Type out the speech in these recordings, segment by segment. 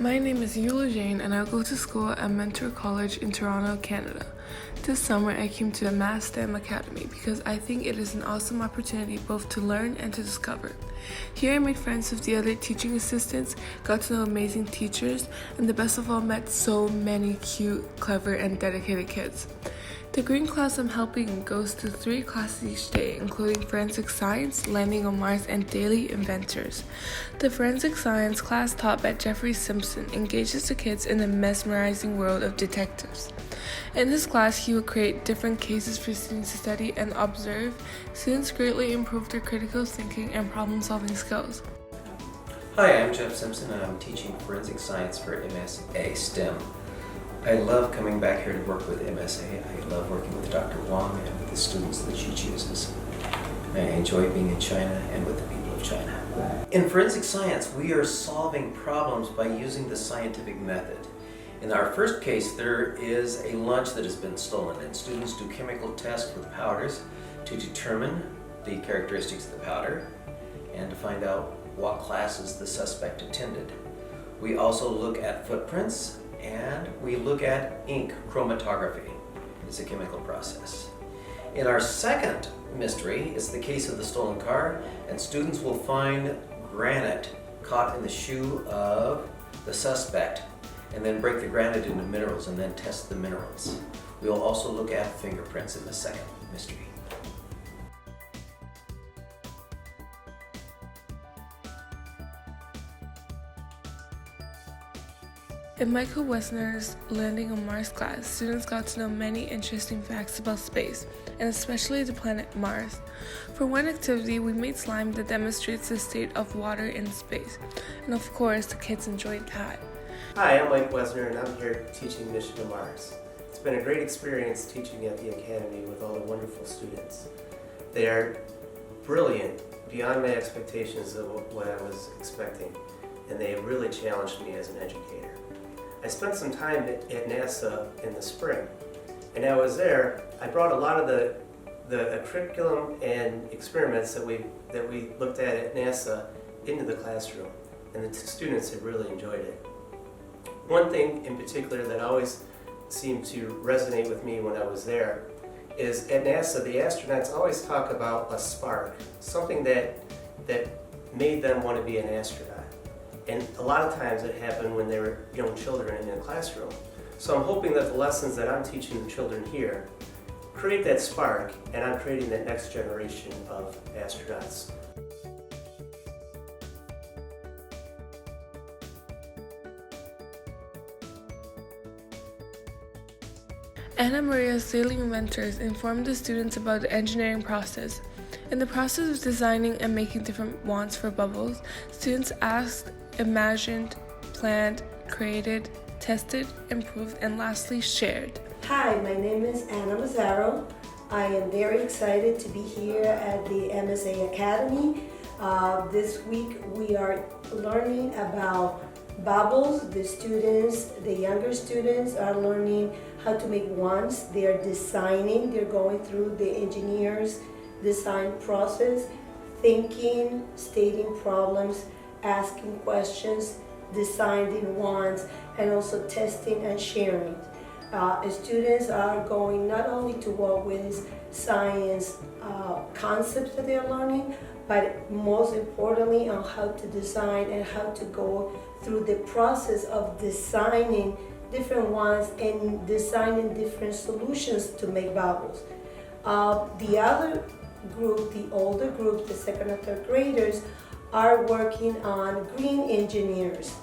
My name is Eula Jane and I go to school at Mentor College in Toronto, Canada. This summer I came to the Mass STEM Academy because I think it is an awesome opportunity both to learn and to discover. Here I made friends with the other teaching assistants, got to know amazing teachers, and the best of all met so many cute, clever, and dedicated kids. The green class I'm helping goes to 3 classes each day, including Forensic Science, Landing on Mars, and Daily Inventors. The Forensic Science class taught by Jeffrey Simpson engages the kids in the mesmerizing world of detectives. In this class, he would create different cases for students to study and observe. Students greatly improved their critical thinking and problem-solving skills. Hi, I'm Jeff Simpson and I'm teaching Forensic Science for MSA STEM. I love coming back here to work with MSA. I love working with Dr. Wang and with the students that she chooses. I enjoy being in China and with the people of China. In forensic science, we are solving problems by using the scientific method. In our first case, there is a lunch that has been stolen, and students do chemical tests with powders to determine the characteristics of the powder and to find out what classes the suspect attended. We also look at footprints and we look at ink chromatography. It's a chemical process. In our second mystery, it's the case of the stolen car, and students will find granite caught in the shoe of the suspect and then break the granite into minerals and then test the minerals. We will also look at fingerprints in the second mystery. In Michael Wessner's Landing on Mars class, students got to know many interesting facts about space, and especially the planet Mars. For one activity, we made slime that demonstrates the state of water in space, and of course, the kids enjoyed that. Hi, I'm Mike Wessner and I'm here teaching Mission to Mars. It's been a great experience teaching at the Academy with all the wonderful students. They are brilliant, beyond my expectations of what I was expecting, and they really challenged me as an educator. I spent some time at NASA in the spring, and I was there. I brought a lot of the curriculum and experiments that we looked at NASA into the classroom, and the students have really enjoyed it. One thing in particular that always seemed to resonate with me when I was there is at NASA, the astronauts always talk about a spark, something that made them want to be an astronaut. And a lot of times it happened when they were young children in the classroom. So I'm hoping that the lessons that I'm teaching the children here create that spark, and I'm creating that next generation of astronauts. Anna Maria's Daily Inventors informed the students about the engineering process. In the process of designing and making different wands for bubbles, students asked, imagined, planned, created, tested, improved, and lastly shared. Hi, my name is Anna Mazzaro. I am very excited to be here at the MSA Academy. This week we are learning about bubbles. The younger students are learning how to make wands. They are designing, they're going through the engineer's design process, thinking, stating problems, asking questions, designing wands, and also testing and sharing. Students are going not only to work with science concepts that they're learning, but most importantly on how to design and how to go through the process of designing different wands and designing different solutions to make bubbles. The other group, the older group, the second and third graders, are working on green engineers.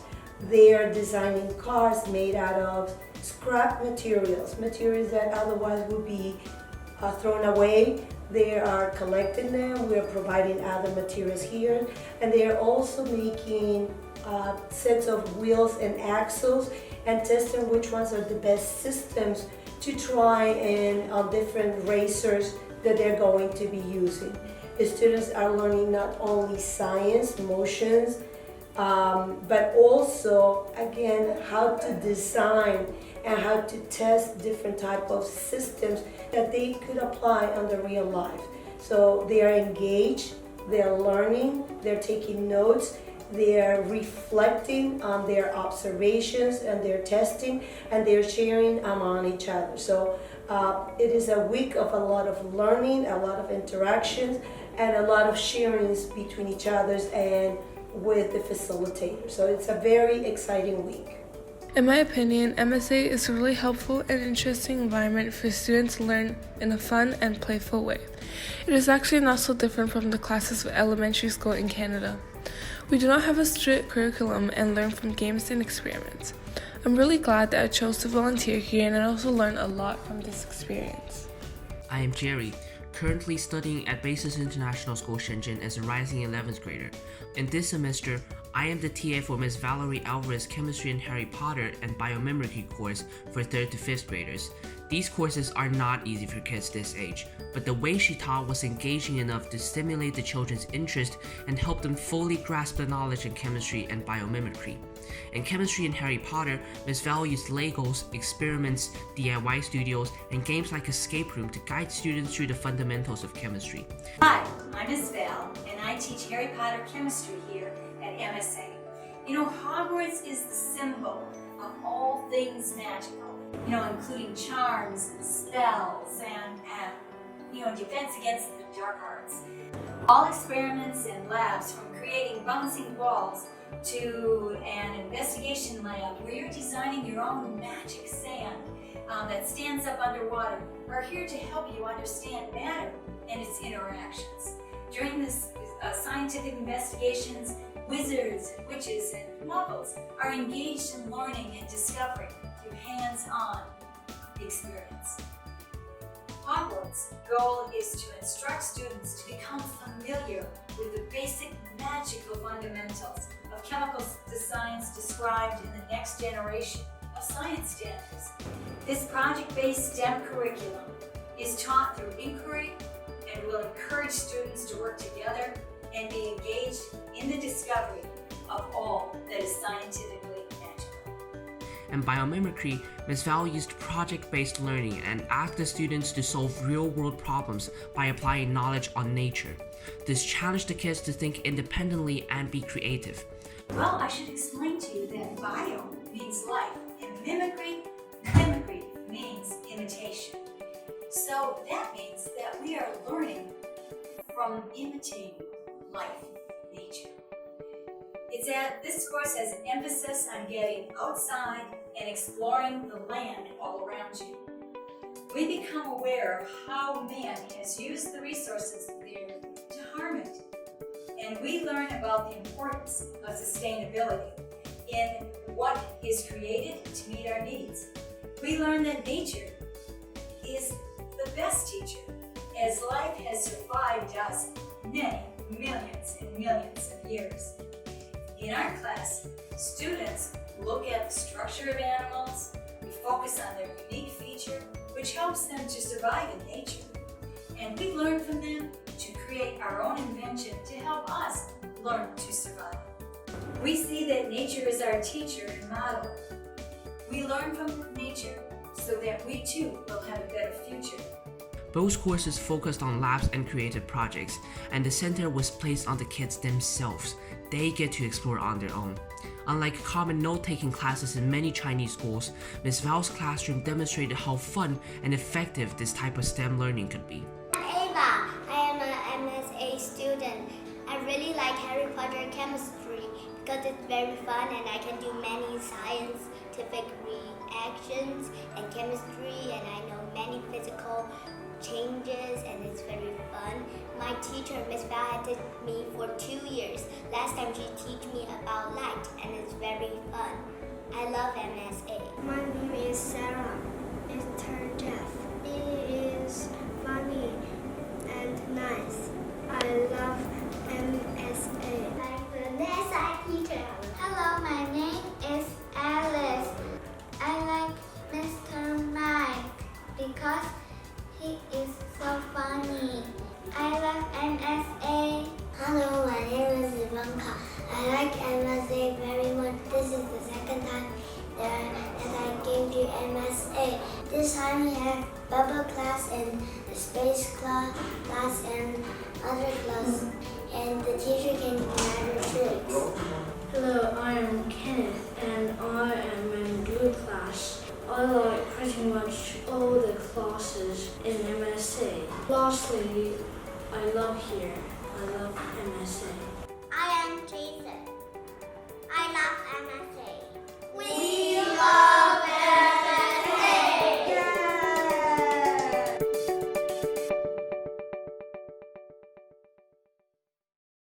They are designing cars made out of scrap materials that otherwise would be thrown away. They are collecting them. We are providing other materials here, and they are also making sets of wheels and axles and testing which ones are the best systems to try and on different racers that they're going to be using. The students are learning not only science, motions, but also, again, how to design and how to test different type of systems that they could apply on the real life. So they are engaged, they are learning, they're taking notes, they're reflecting on their observations and their testing, and they're sharing among each other. So it is a week of a lot of learning, a lot of interactions, and a lot of sharings between each others and with the facilitator. So it's a very exciting week. In my opinion, MSA is a really helpful and interesting environment for students to learn in a fun and playful way. It is actually not so different from the classes of elementary school in Canada. We do not have a strict curriculum and learn from games and experiments. I'm really glad that I chose to volunteer here, and I also learned a lot from this experience. I am Jerry, currently studying at Basis International School Shenzhen as a rising 11th grader. In this semester, I am the TA for Ms. Valerie Alvarez Chemistry and Harry Potter and Biomimicry course for 3rd to 5th graders. These courses are not easy for kids this age, but the way she taught was engaging enough to stimulate the children's interest and help them fully grasp the knowledge in chemistry and biomimicry. In Chemistry and Harry Potter, Ms. Val used Legos, experiments, DIY studios, and games like Escape Room to guide students through the fundamentals of chemistry. Hi, I'm Ms. Val, and I teach Harry Potter chemistry here at MSA. You know, Hogwarts is the symbol of all things magical, including charms and spells and defense against the dark arts. All experiments and labs, from creating bouncing balls to an investigation lab where you're designing your own magic sand that stands up underwater, are here to help you understand matter and its interactions. During this scientific investigations, wizards and witches and muggles are engaged in learning and discovering through hands-on experience. Hogwarts' goal is to instruct students to become familiar with the basic magical fundamentals of chemical science described in the next generation of science standards. This project-based STEM curriculum is taught through inquiry and will encourage students to work together and be engaged in the discovery of all that is scientifically magical. In biomimicry, Ms. Val used project-based learning and asked the students to solve real-world problems by applying knowledge on nature. This challenged the kids to think independently and be creative. Well, I should explain to you that bio means life, and mimicry means imitation. So that means that we are learning from imitating life, nature. This course has an emphasis on getting outside and exploring the land all around you. We become aware of how man has used the resources there to harm it. And we learn about the importance of sustainability in what is created to meet our needs. We learn that nature is the best teacher, as life has survived us many millions and millions of years. In our class, students look at the structure of animals, we focus on their unique feature, which helps them to survive in nature. And we learn from them to create our own invention to help us learn to survive. We see that nature is our teacher and model. We learn from nature so that we too will have a better future. Both courses focused on labs and creative projects, and the center was placed on the kids themselves. They get to explore on their own. Unlike common note-taking classes in many Chinese schools, Ms. Val's classroom demonstrated how fun and effective this type of STEM learning could be. I'm Ava. I am an MSA student. I really like Harry Potter chemistry because it's very fun and I can do many scientific reactions and chemistry, and I know many physical changes, and it's very fun. My teacher, Ms. Val, had taught me for 2 years. Last time she taught me about light, and it's very fun. I love MSA. My name is Sarah. Mr. Jeff. He is funny and nice. I love MSA. My Vanessa teacher. Hello, my name is Alice. I like Mr. Mike because he is so funny. I love MSA. Hello, my name is Ivanka. I like MSA very much. This is the second time that I came to MSA. This time we have bubble class and the space class and other class. and the teacher can do magic tricks. Hello, I am Kenneth and I am in blue class. I like pretty much all the classes in MSA. Lastly, I love here. I love MSA. I am Jason. I love MSA.